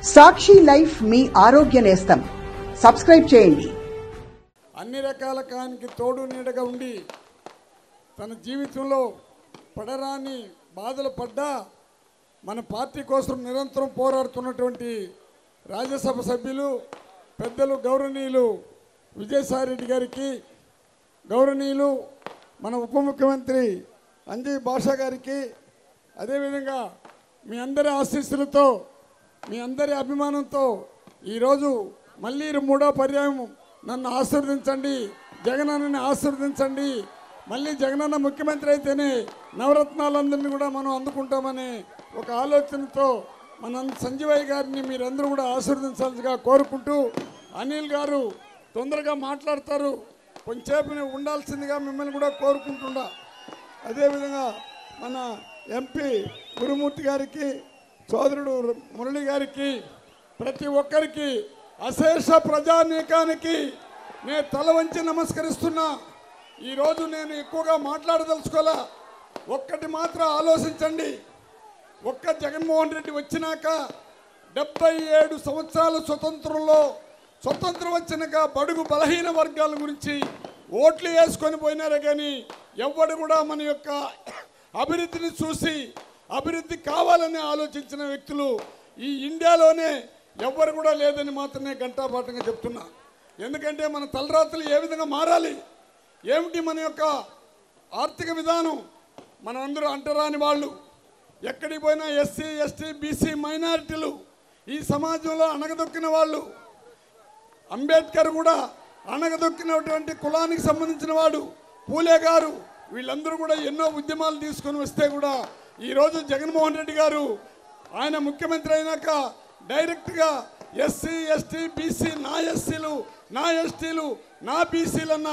సాక్షి life మీ ఆరోగ్య నేస్తం. Subscribe చేయండి. అన్ని రకాల కానికి తోడు నీడగా ఉండి తన జీవితంలో పడరాని బాధలు పడ్డా మన పార్టీ కోసం నిరంతరం పోరాడుతున్నటువంటి రాజ్యసభ సభ్యులు పెద్దలు గౌరవనీయులు విజయసాయిరెడ్డి గారికి, గౌరవనీయులు మన ఉప ముఖ్యమంత్రి అంజయ్ భాషా గారికి, అదేవిధంగా మీ అందరి ఆశీస్సులతో మీ అందరి అభిమానంతో ఈరోజు మళ్ళీ మూడో పర్యాయం నన్ను ఆశీర్వదించండి, జగనన్నని ఆశీర్వదించండి, మళ్ళీ జగనన్న ముఖ్యమంత్రి అయితేనే నవరత్నాలందరినీ కూడా మనం అందుకుంటామనే ఒక ఆలోచనతో మన సంజీవయ్య గారిని మీరందరూ కూడా ఆశీర్వదించాల్సిగా కోరుకుంటూ, అనిల్ గారు తొందరగా మాట్లాడతారు, కొంచెంసేపు ఉండాల్సిందిగా మిమ్మల్ని కూడా కోరుకుంటున్నా. అదేవిధంగా మన ఎంపీ గురుమూర్తి గారికి, సోదరుడు మురళి గారికి, ప్రతి ఒక్కరికి, అశేష ప్రజానీకానికి నేను తల వంచి నమస్కరిస్తున్నా. ఈరోజు నేను ఎక్కువగా మాట్లాడదలుచుకోలే. ఒక్కటి మాత్రం ఆలోచించండి. ఒక్క జగన్మోహన్ రెడ్డి వచ్చినాక 77 సంవత్సరాల స్వతంత్రం వచ్చినాక బడుగు బలహీన వర్గాల గురించి ఓట్లు వేసుకొని పోయినారే కానీ ఎవడు కూడా మన యొక్క అభివృద్ధిని చూసి అభివృద్ధి కావాలని ఆలోచించిన వ్యక్తులు ఈ ఇండియాలోనే ఎవ్వరు కూడా లేదని మాత్రమే ఘంటాపాఠంగా చెప్తున్నా. ఎందుకంటే మన తలరాత్రులు ఏ విధంగా మారాలి, ఏమిటి మన యొక్క ఆర్థిక విధానం, మనం అందరూ అంటరాని వాళ్ళు, ఎక్కడికి పోయినా ఎస్సీ ఎస్టీ బీసీ మైనారిటీలు ఈ సమాజంలో అణగదొక్కిన వాళ్ళు, అంబేద్కర్ కూడా అణగదొక్కినటువంటి కులానికి సంబంధించిన వాడు, పూలే గారు, వీళ్ళందరూ కూడా ఎన్నో ఉద్యమాలు తీసుకొని వస్తే కూడా ఈరోజు జగన్మోహన్ రెడ్డి గారు ఆయన ముఖ్యమంత్రి అయినాక డైరెక్ట్గా ఎస్సీ ఎస్టీ బీసీ నా ఎస్సీలు నా ఎస్టీలు నా బీసీలన్న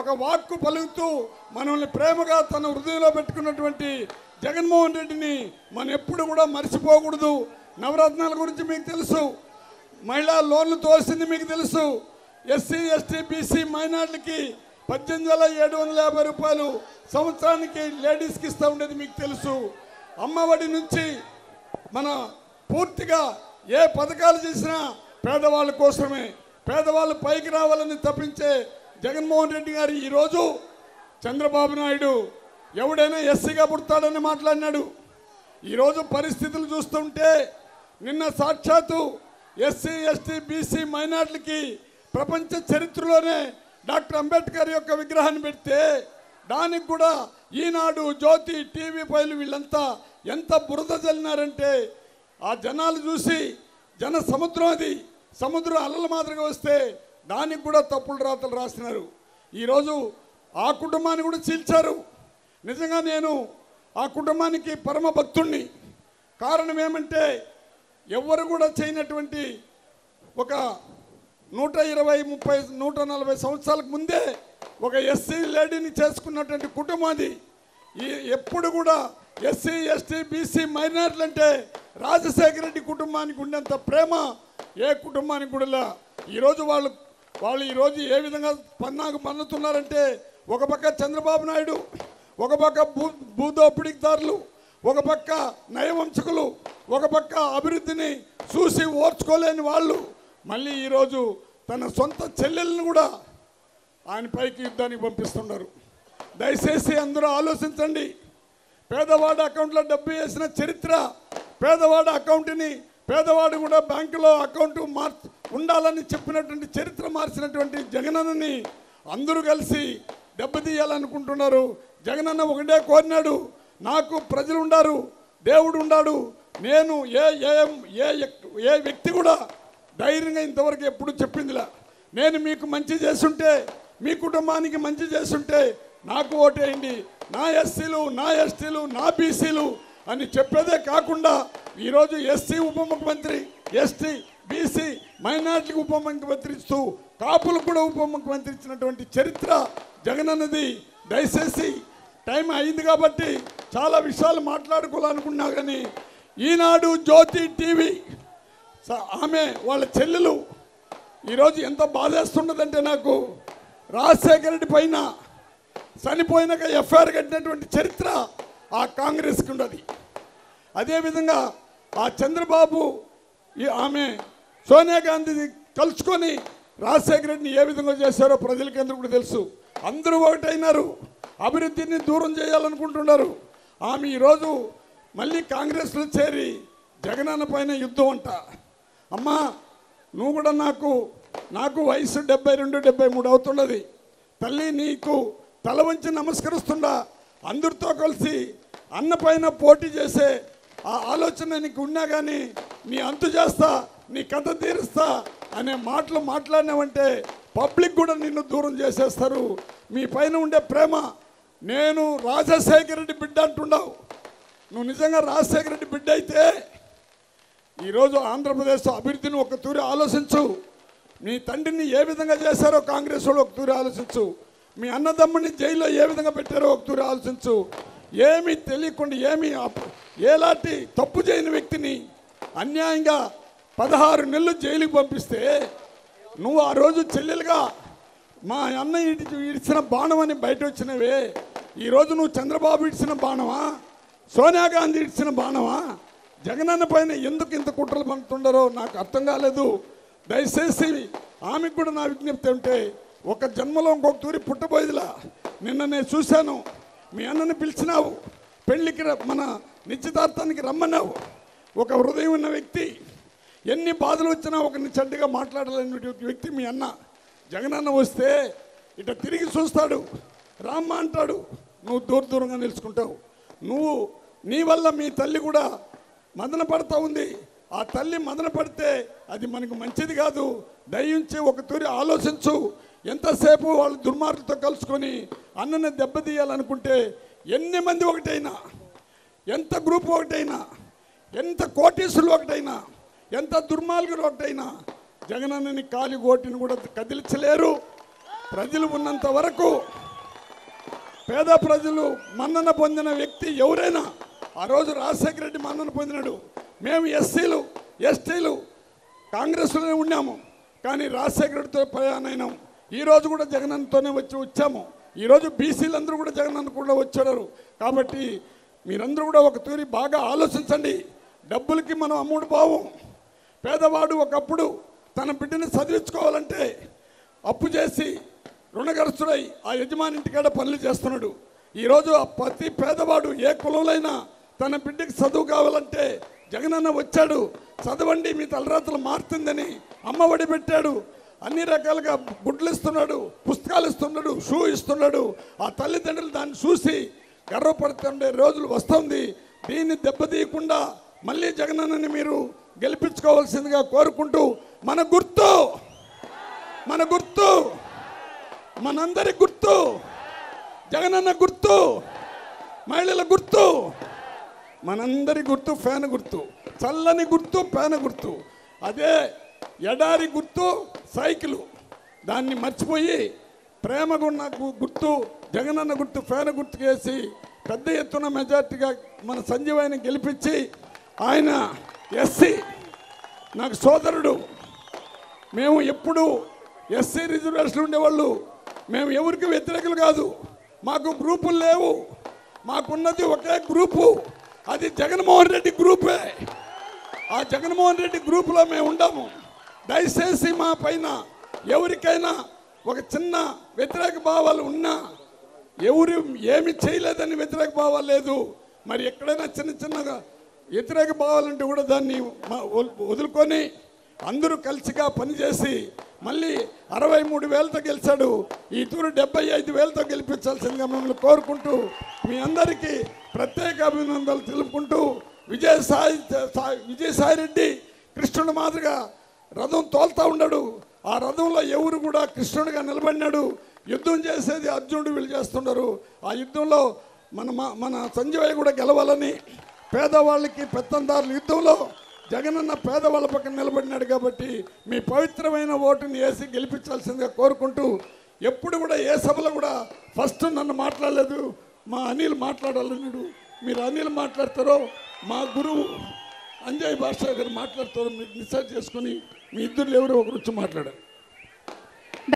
ఒక వాక్కు పలుకుతూ మనల్ని ప్రేమగా తన హృదయంలో పెట్టుకున్నటువంటి జగన్మోహన్ రెడ్డిని మనం ఎప్పుడు కూడా మర్చిపోకూడదు. నవరత్నాల గురించి మీకు తెలుసు, మహిళా లోన్లు తోసింది మీకు తెలుసు, ఎస్సీ ఎస్టీ బీసీ మైనార్టీలకి 18,750 రూపాయలు సంవత్సరానికి లేడీస్కి ఇస్తూ ఉండేది మీకు తెలుసు. అమ్మఒడి నుంచి మన పూర్తిగా ఏ పథకాలు చేసినా పేదవాళ్ళ కోసమే, పేదవాళ్ళు పైకి రావాలని తప్పించే జగన్మోహన్ రెడ్డి గారు ఈరోజు చంద్రబాబు నాయుడు ఎవడైనా ఎస్సీగా పుడతాడని మాట్లాడినాడు. ఈరోజు పరిస్థితులు చూస్తుంటే నిన్న సాక్షాత్తు ఎస్సీ ఎస్టీ బీసీ మైనార్టీలకి ప్రపంచ చరిత్రలోనే డాక్టర్ అంబేద్కర్ యొక్క విగ్రహాన్ని పెడితే దానికి కూడా ఈనాడు జ్యోతి టీవీ పైలు వీళ్ళంతా ఎంత బురద చల్లినారంటే ఆ జనాలు చూసి జన సముద్రం, అది సముద్రం అలల మాదిరిగా వస్తే దానికి కూడా తప్పులు రాతలు రాస్తున్నారు. ఈరోజు ఆ కుటుంబాన్ని కూడా చీల్చారు. నిజంగా నేను ఆ కుటుంబానికి పరమ భక్తుణ్ణి. కారణం ఏమంటే ఎవరు కూడా చేయనటువంటి ఒక 120, 30, 140 సంవత్సరాలకు ముందే ఒక ఎస్సీ లేడీని చేసుకున్నటువంటి కుటుంబం అది. ఎప్పుడు కూడా ఎస్సీ ఎస్టీ బీసీ మైనార్టీలు అంటే రాజశేఖర రెడ్డి కుటుంబానికి ఉండేంత ప్రేమ ఏ కుటుంబానికి కూడా. ఈరోజు వాళ్ళు ఈరోజు ఏ విధంగా పన్నాకు పన్నుతున్నారంటే, ఒక పక్క చంద్రబాబు నాయుడు, ఒక పక్క భూదోపిడీదారులు, ఒక పక్క నయవంచకులు, ఒక పక్క అభివృద్ధిని చూసి ఓర్చుకోలేని వాళ్ళు మళ్ళీ ఈరోజు తన సొంత చెల్లెలను కూడా ఆయన పైకి యుద్ధానికి పంపిస్తున్నారు. దయచేసి అందరూ ఆలోచించండి. పేదవాడి అకౌంట్లో డబ్బు వేసిన చరిత్ర, పేదవాడి అకౌంట్ని పేదవాడు కూడా బ్యాంకులో అకౌంట్ ఉండాలని చెప్పినటువంటి చరిత్ర మార్చినటువంటి జగనన్నని అందరూ కలిసి దెబ్బతీయాలనుకుంటున్నారు. జగనన్న ఒకటే కోరినాడు, నాకు ప్రజలు ఉండారు, దేవుడు ఉండాడు, నేను ఏ వ్యక్తి కూడా ధైర్యంగా ఇంతవరకు ఎప్పుడు చెప్పిందిలా, నేను మీకు మంచి చేస్తుంటే, మీ కుటుంబానికి మంచి చేస్తుంటే నాకు ఓటేయండి, నా ఎస్సీలు నా ఎస్టీలు నా బీసీలు అని చెప్పేదే కాకుండా ఈరోజు ఎస్సీ ఉప ముఖ్యమంత్రి, ఎస్టీ బీసీ మైనార్టీకి ఉప ముఖ్యమంత్రి ఇస్తూ కాపులకు కూడా ఉప ముఖ్యమంత్రి ఇచ్చినటువంటి చరిత్ర జగనన్నది. దయచేసి టైం అయింది కాబట్టి చాలా విషయాలు మాట్లాడుకోవాలనుకున్నా కానీ ఈనాడు జ్యోతి టీవీ ఆమె వాళ్ళ చెల్లెలు ఈరోజు ఎంత బాధేస్తున్నదంటే, నాకు రాజశేఖర రెడ్డి పైన చనిపోయినాక ఎఫ్ఐఆర్ కట్టినటువంటి చరిత్ర ఆ కాంగ్రెస్కి ఉండదు. అదేవిధంగా ఆ చంద్రబాబు ఆమె సోనియా గాంధీ కలుసుకొని రాజశేఖర రెడ్డిని ఏ విధంగా చేశారో ప్రజలకి అందరూ కూడా తెలుసు. అందరూ ఒకటైనారు, అభివృద్ధిని దూరం చేయాలనుకుంటున్నారు. ఆమె ఈరోజు మళ్ళీ కాంగ్రెస్లో చేరి జగనన్న పైన యుద్ధం అంట. అమ్మా నువ్వు కూడా నాకు వయసు 72, 73 అవుతున్నది. తల్లి నీకు తల వంచి నమస్కరిస్తుండా. అందరితో కలిసి అన్న పైన పోటీ చేసే ఆ ఆలోచన నీకు ఉన్నా కానీ నీ అంతు చేస్తా, నీ కథ తీరుస్తా అనే మాటలు మాట్లాడినావంటే పబ్లిక్ కూడా నిన్ను దూరం చేసేస్తారు. మీ పైన ఉండే ప్రేమ, నేను రాజశేఖర రెడ్డి బిడ్డ అంటున్నావు. నువ్వు నిజంగా రాజశేఖర రెడ్డి బిడ్డ అయితే ఈరోజు ఆంధ్రప్రదేశ్ అభివృద్ధిని ఒక తూరి ఆలోచించు. మీ తండ్రిని ఏ విధంగా చేశారో కాంగ్రెస్ వాళ్ళు ఒక తూరి ఆలోచించు. మీ అన్నదమ్ముని జైల్లో ఏ విధంగా పెట్టారో ఒక తూరి ఆలోచించు. ఏమీ తెలియకుండా ఎలాంటి తప్పు చేయని వ్యక్తిని అన్యాయంగా 16 నెలలు జైలుకి పంపిస్తే నువ్వు ఆ రోజు చెల్లెలుగా మా అన్న ఇడిచిన బాణం అని బయట వచ్చినవే. ఈరోజు నువ్వు చంద్రబాబు ఇడిచిన బాణమా, సోనియా గాంధీ ఇడిచిన బాణమా? జగనన్న పైన ఎందుకు ఇంత కుట్రలు పండుతుండారో నాకు అర్థం కాలేదు. దయచేసి ఆమెకు కూడా నా విజ్ఞప్తి ఉంటే ఒక జన్మలో ఇంకొక తూరి పుట్టబోయేదిలా. నిన్న నేను చూశాను, మీ అన్నని పిలిచినావు, పెళ్లికి మన నిశ్చితార్థానికి రమ్మన్నావు. ఒక హృదయం ఉన్న వ్యక్తి, ఎన్ని బాధలు వచ్చినా ఒకరిని చెడ్డగా మాట్లాడలేని వ్యక్తి మీ అన్న. జగనన్న వస్తే ఇట తిరిగి చూస్తాడు, రామ్మ అంటాడు, నువ్వు దూరంగా నిలుచుకుంటావు. నీ వల్ల మీ తల్లి కూడా మదన పడతా ఉంది. ఆ తల్లి మదన పడితే అది మనకు మంచిది కాదు. దయించి ఒక తూరి ఆలోచించు. ఎంతసేపు వాళ్ళు దుర్మార్గులతో కలుసుకొని అన్నని దెబ్బతీయాలనుకుంటే ఎన్ని మంది ఒకటైనా, ఎంత గ్రూప్ ఒకటైనా, ఎంత కోటీసులు ఒకటైనా, ఎంత దుర్మార్గులు ఒకటైనా జగనన్నని కాలి ఓటిని కూడా కదిలించలేరు. ప్రజలు ఉన్నంత వరకు, పేద ప్రజలు మన్నన పొందిన వ్యక్తి ఎవరైనా, ఆ రోజు రాజశేఖర రెడ్డి మన్నన పొందినాడు. మేము ఎస్సీలు ఎస్టీలు కాంగ్రెస్లోనే ఉన్నాము, కానీ రాజశేఖర రెడ్డితో ప్రయాణం. ఈరోజు కూడా జగనన్నతోనే వచ్చాము. ఈరోజు బీసీలందరూ కూడా జగనన్న కూడా వచ్చారు. కాబట్టి మీరందరూ కూడా ఒక తూరి బాగా ఆలోచించండి. డబ్బులకి మనం అమ్ముడు పోవం. పేదవాడు ఒకప్పుడు తన బిడ్డని చదివించుకోవాలంటే అప్పు చేసి రుణగ్రస్తుడై ఆ యజమాని ఇంటికాడ పనులు చేస్తున్నాడు. ఈరోజు ఆ ప్రతి పేదవాడు ఏ కులంలో తన బిడ్డకి చదువు కావాలంటే జగనన్న వచ్చాడు. చదవండి, మీ తలరాతలు మారుతుందని అమ్మఒడి పెట్టాడు. అన్ని రకాలుగా గుడ్లు ఇస్తున్నాడు, పుస్తకాలు ఇస్తున్నాడు, షూ ఇస్తున్నాడు. ఆ తల్లిదండ్రులు దాన్ని చూసి గర్వపడుతుండే రోజులు వస్తుంది. దీన్ని దెబ్బతీయకుండా మళ్ళీ జగనన్నని మీరు గెలిపించుకోవాల్సిందిగా కోరుకుంటూ, మన గుర్తు మనందరి గుర్తు జగనన్న గుర్తు, మహిళల గుర్తు, మనందరి గుర్తు ఫ్యాన్ గుర్తు, చల్లని గుర్తు ఫ్యాన్ గుర్తు. అదే ఎడారి గుర్తు సైకిలు. దాన్ని మర్చిపోయి ప్రేమగున్న గుర్తు జగనన్న గుర్తు ఫ్యాన్ గుర్తుకు వేసి పెద్ద ఎత్తున మెజార్టీగా మన సంజీవాయిని గెలిపించి, ఆయన ఎస్సీ నాకు సోదరుడు. మేము ఎప్పుడు ఎస్సీ రిజర్వేషన్లు ఉండేవాళ్ళు. మేము ఎవరికి వ్యతిరేకులు కాదు. మాకు గ్రూపులు లేవు. మాకున్నది ఒకే గ్రూపు, అది జగన్మోహన్ రెడ్డి గ్రూపే. ఆ జగన్మోహన్ రెడ్డి గ్రూపులో మేము ఉండము. దయచేసి మా పైన ఎవరికైనా ఒక చిన్న వ్యతిరేక భావాలు ఉన్నా, ఎవరు ఏమి చేయలేదని వ్యతిరేక భావాలు లేదు. మరి ఎక్కడైనా చిన్నగా వ్యతిరేక భావాలంటే కూడా దాన్ని వదులుకొని అందరూ కలిసిగా పనిచేసి మళ్ళీ 63,000తో గెలిచాడు. ఈ తూరు 75,000తో గెలిపించాల్సిందిగా మిమ్మల్ని కోరుకుంటూ, మీ అందరికీ ప్రత్యేక అభినందనలు తెలుపుకుంటూ, విజయసాయి రెడ్డి కృష్ణుడు మాదిరిగా రథం తోలుతూ ఉన్నాడు. ఆ రథంలో ఎవరు కూడా కృష్ణుడిగా నిలబడినాడు. యుద్ధం చేసేది అర్జునుడు, వీళ్ళు చేస్తున్నారు. ఆ యుద్ధంలో మన సంజయ్ కూడా గెలవాలని, పేదవాళ్ళకి పెత్తందారుల యుద్ధంలో జగనన్న పేదవాళ్ళ పక్కన నిలబడినాడు. కాబట్టి మీ పవిత్రమైన ఓటుని వేసి గెలిపించాల్సిందిగా కోరుకుంటూ, ఎప్పుడు కూడా ఏ సభలో కూడా ఫస్ట్ నన్ను మాట్లాడలేదు, మా అనిల్ మాట్లాడాలన్నాడు. మీరు అనిల్ మాట్లాడతారో మా గురువు అంజయ్ భాష గారు మాట్లాడతారో మీరు డిసైడ్ చేసుకుని మీ ఇద్దరు ఎవరో ఒకరు వచ్చి మాట్లాడారు.